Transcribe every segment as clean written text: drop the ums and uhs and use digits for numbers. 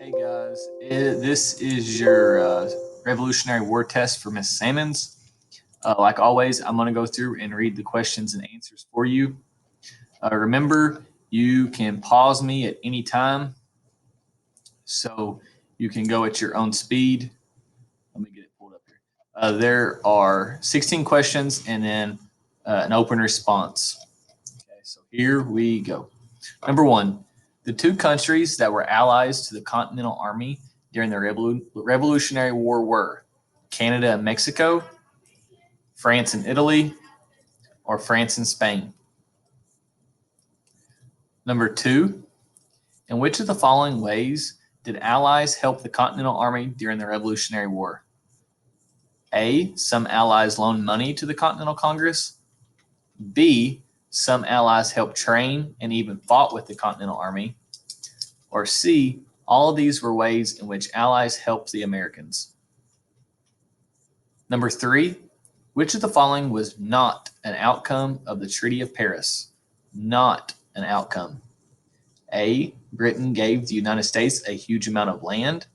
Hey guys, this is your Revolutionary War test for Miss Salmons. Like always, I'm going to go through and read the questions and answers for you. Remember, you can pause me at any time, so you can go at your own speed. Let me get it pulled up here. There are 16 questions and then an open response. Okay, so here we go. Number one, the two countries that were allies to the Continental Army during the Revolutionary War were Canada and Mexico, France and Italy, or France and Spain. Number two, in which of the following ways did allies help the Continental Army during the Revolutionary War? A, some allies loaned money to the Continental Congress. B, some allies helped train and even fought with the Continental Army. Or C, all of these were ways in which allies helped the Americans. Number three, which of the following was not an outcome of the Treaty of Paris? Not an outcome. A, Britain gave the United States a huge amount of land.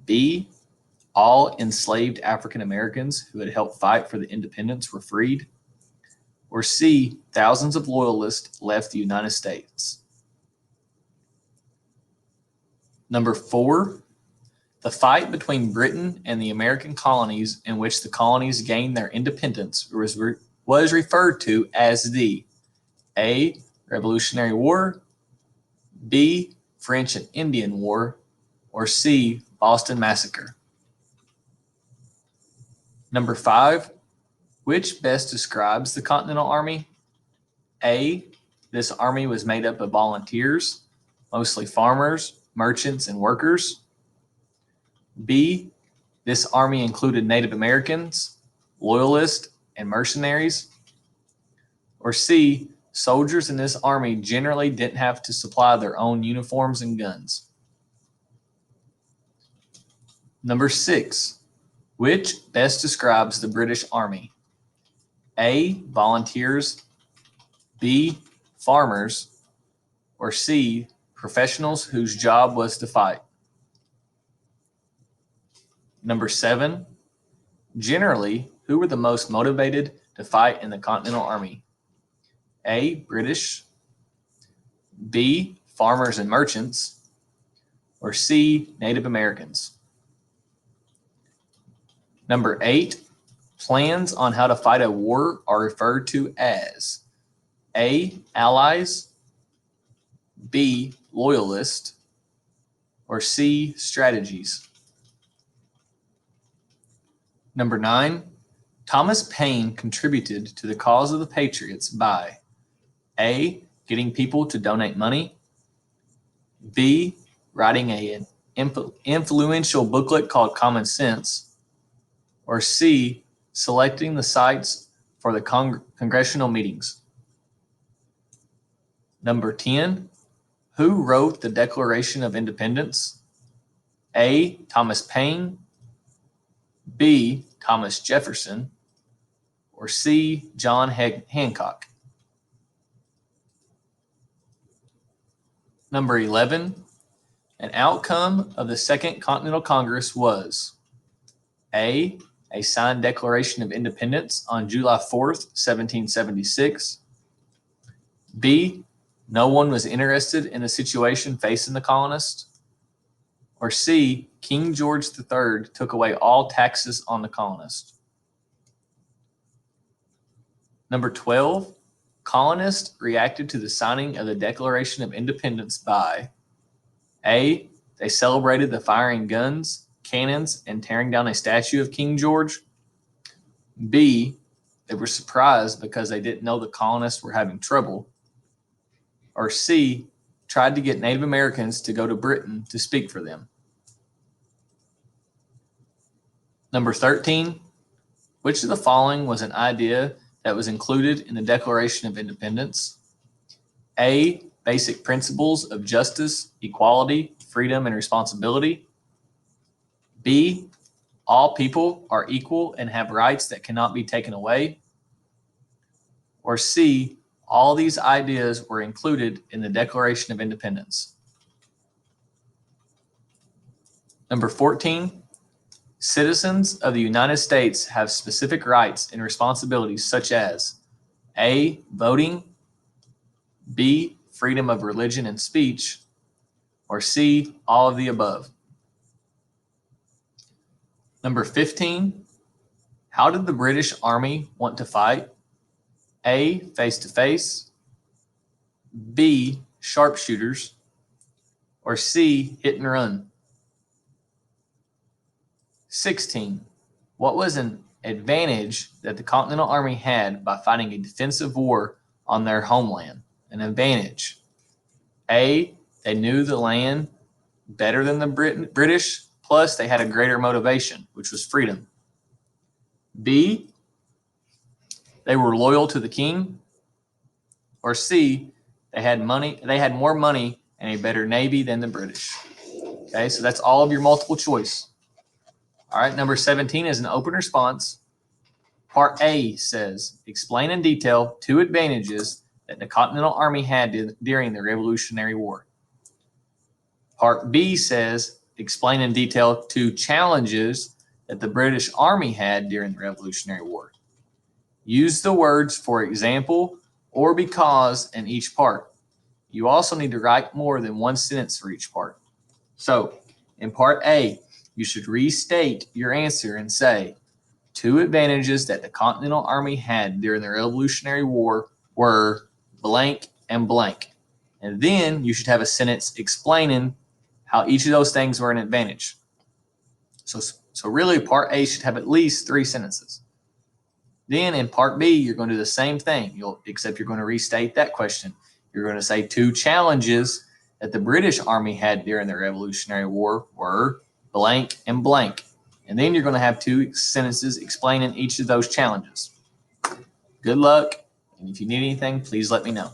B, all enslaved African Americans who had helped fight for the independence were freed. Or C, thousands of loyalists left the United States. Number four, the fight between Britain and the American colonies in which the colonies gained their independence was referred to as the A, Revolutionary War, B, French and Indian War, or C, Boston Massacre. Number five, which best describes the Continental Army? A, this army was made up of volunteers, mostly farmers, merchants, and workers. B, this army included Native Americans, loyalists, and mercenaries. Or C, soldiers in this army generally didn't have to supply their own uniforms and guns. Number six, which best describes the British Army? A, volunteers, B, farmers, or C, professionals whose job was to fight. Number seven, generally, who were the most motivated to fight in the Continental Army? A, British, B, farmers and merchants, or C, Native Americans. Number eight, plans on how to fight a war are referred to as A, allies, B, loyalist, or C, strategies. Number nine, Thomas Paine contributed to the cause of the Patriots by A, getting people to donate money, B, writing an influential booklet called Common Sense, or C, selecting the sites for the congressional meetings. Number 10, who wrote the Declaration of Independence? A, Thomas Paine, B, Thomas Jefferson, or C, John Hancock. Number 11, an outcome of the Second Continental Congress was A, signed Declaration of Independence on July 4th, 1776. B, no one was interested in the situation facing the colonists. Or C, King George III took away all taxes on the colonists. Number 12, colonists reacted to the signing of the Declaration of Independence by A, they celebrated the firing guns, cannons, and tearing down a statue of King George. B, they were surprised because they didn't know the colonists were having trouble. Or C, tried to get Native Americans to go to Britain to speak for them. Number 13, which of the following was an idea that was included in the Declaration of Independence? A, basic principles of justice, equality, freedom, and responsibility. B, all people are equal and have rights that cannot be taken away. Or C, all these ideas were included in the Declaration of Independence. Number 14, citizens of the United States have specific rights and responsibilities such as A, voting, B, freedom of religion and speech, or C, all of the above. Number 15, how did the British Army want to fight? A, face-to-face, B, sharpshooters, or C, hit and run. 16, what was an advantage that the Continental Army had by fighting a defensive war on their homeland? An advantage. A, they knew the land better than the British, plus they had a greater motivation, which was freedom. B, they were loyal to the king. Or C, they had more money and a better navy than the British. Okay, so that's all of your multiple choice. All right, number 17 is an open response. Part A says, explain in detail 2 advantages that the Continental Army had during the Revolutionary War. Part B says, explain in detail 2 challenges that the British Army had during the Revolutionary War. Use the words for example or because in each part. You also need to write more than 1 sentence for each part. So, in Part A, you should restate your answer and say, 2 advantages that the Continental Army had during the Revolutionary War were blank and blank. And then you should have a sentence explaining how each of those things were an advantage. So really, Part A should have at least 3 sentences. Then in Part B, you're going to do the same thing, except you're going to restate that question. You're going to say 2 challenges that the British Army had during the Revolutionary War were blank and blank. And then you're going to have 2 sentences explaining each of those challenges. Good luck, and if you need anything, please let me know.